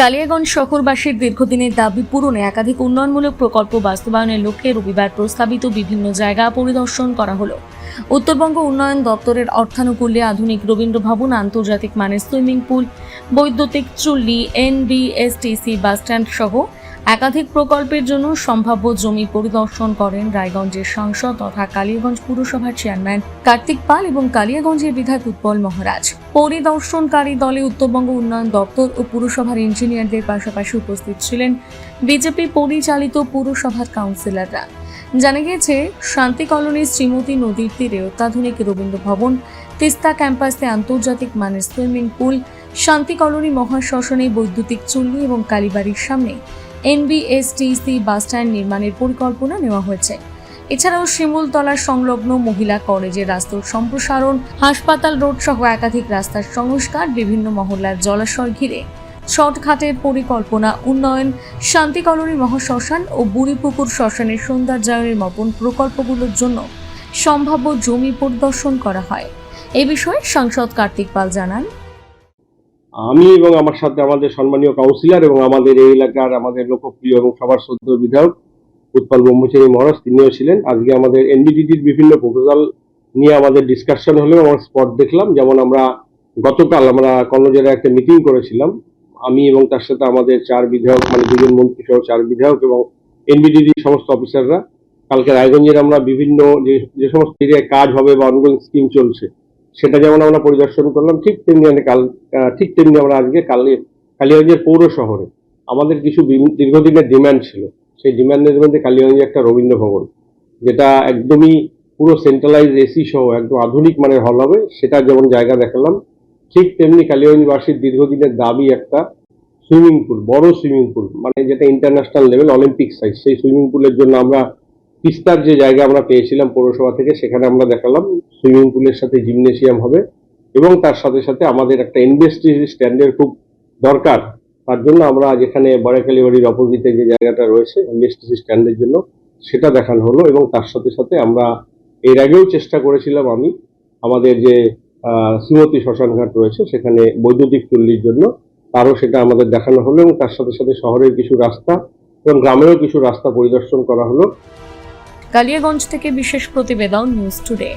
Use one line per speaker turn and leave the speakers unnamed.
কালিয়াগঞ্জ শহরবাসীর দীর্ঘদিনের দাবি পূরণে একাধিক উন্নয়নমূলক প্রকল্প বাস্তবায়নের লক্ষ্যে রবিবার প্রস্তাবিত বিভিন্ন জায়গা পরিদর্শন করা হলো। উত্তরবঙ্গ উন্নয়ন দপ্তরের অর্থানুকূল্যে আধুনিক রবীন্দ্র ভবন, আন্তর্জাতিক মানের সুইমিং পুল, বৈদ্যুতিক চুল্লি, এনবিএসটিসি বাসস্ট্যান্ড সহ একাধিক প্রকল্পের জন্য সম্ভাব্য জমি পরিদর্শন করেন রায়গঞ্জের সাংসদ তথা কালিয়াগঞ্জ পুরসভার চেয়ারম্যান কার্তিক পাল এবং কালিয়াগঞ্জের বিধায়ক উৎপল মহারাজ। পরিদর্শনকারী দলে উত্তরবঙ্গ উন্নয়ন দপ্তর ও পুরসভার ইঞ্জিনিয়ারদের পাশাপাশি উপস্থিত ছিলেন বিজেপি পরিচালিত পুরসভার কাউন্সিলররা। জানা গিয়েছে, শান্তি কলোনির শ্রীমতী নদীর তীরে অত্যাধুনিক রবীন্দ্র ভবন, তিস্তা ক্যাম্পাসে আন্তর্জাতিক মানের সুইমিং পুল, শান্তি কলোনি মহাশ্মশানে বৈদ্যুতিক চুল্লি এবং কালীবাড়ির সামনে এনবিএসটিসি বাসস্ট্যান্ড নির্মাণের পরিকল্পনা নেওয়া হয়েছে। এছাড়াও শিমুলতলা সংলগ্ন মহিলা কলেজের রাস্তার সম্প্রসারণ, হাসপাতাল রোড সহ একাধিক রাস্তার সংস্কার, বিভিন্ন মহল্লার জলাশয় ঘিরে শর্টঘাটের পরিকল্পনা উন্নয়ন, শান্তি কলোনি মহাশ্মশান ও বুড়িপুকুর শ্মশানের সৌন্দর্যায়নের মতন প্রকল্পগুলোর জন্য সম্ভাব্য জমি পরিদর্শন করা হয়। এ বিষয়ে সাংসদ কার্তিক পাল জানান,
আমি এবং আমার সাথে আমাদের সম্মানীয় কাউন্সিলর এবং আমাদের এই এলাকার আমাদের লোকপ্রিয় এবং সবার শ্রদ্ধেয় বিধায়ক উৎপল ব্রহ্মচারী মহারাজ তিনিও ছিলেন। আজকে আমাদের এনডিডিটির বিভিন্ন প্রপোজাল নিয়ে আমাদের ডিসকাশন হলেও আমার স্পট দেখলাম। যেমন আমরা গতকাল কর্ণজোড়ায় একটা মিটিং করেছিলাম, আমি এবং তার সাথে আমাদের 4 বিধায়ক মানে 2 জন মন্ত্রী সহ 4 বিধায়ক এবং এনডিডিটির সমস্ত অফিসাররা। কালকে রায়গঞ্জের আমরা বিভিন্ন যে সমস্ত এরিয়ায় কাজ হবে বা অনগোয়িং স্কিম চলছে সেটা যেমন আমরা পরিদর্শন করলাম, ঠিক তেমনি আমরা আজকে কালিয়াগঞ্জের পৌর শহরে আমাদের কিছু দীর্ঘদিনের ডিমান্ড ছিল। সেই ডিমান্ডের মধ্যে কালিয়াগঞ্জে একটা রবীন্দ্র ভবন, যেটা একদমই পুরো সেন্ট্রালাইজ এসি সহ একদম আধুনিক মানের হল হবে, সেটা যেমন জায়গা দেখালাম। ঠিক তেমনি কালিয়াগঞ্জবাসীর দীর্ঘদিনের দাবি একটা সুইমিং পুল, বড় সুইমিং পুল, মানে যেটা ইন্টারন্যাশনাল লেভেল অলিম্পিক সাইজ, সেই সুইমিং পুলের জন্য আমরা তিস্তার যে জায়গা আমরা পেয়েছিলাম পৌরসভা থেকে, সেখানে আমরা দেখালাম সুইমিং পুলের সাথে জিমনেশিয়াম হবে এবং তার সাথে সাথে আমাদের একটা ইনভেস্টিগেশন স্ট্যান্ডের খুব দরকার। তার জন্য আমরা যেখানে বড়াকালী বাড়ির অপোজিটে যে জায়গাটা রয়েছে ইনভেস্টিগেশন স্ট্যান্ডের জন্য সেটা দেখানো হলো। এবং তার সাথে সাথে আমরা এর আগেও চেষ্টা করেছিলাম আমাদের যে শ্রীমতী শ্মশানঘাট রয়েছে সেখানে বৈদ্যুতিক চুল্লির জন্য, তারও সেটা আমাদের দেখানো হলো এবং তার সাথে সাথে শহরের কিছু রাস্তা এবং গ্রামেরও কিছু রাস্তা পরিদর্শন করা হলো।
কালিয়াগঞ্জ থেকে বিশেষ প্রতিবেদন, নিউজ টুডে।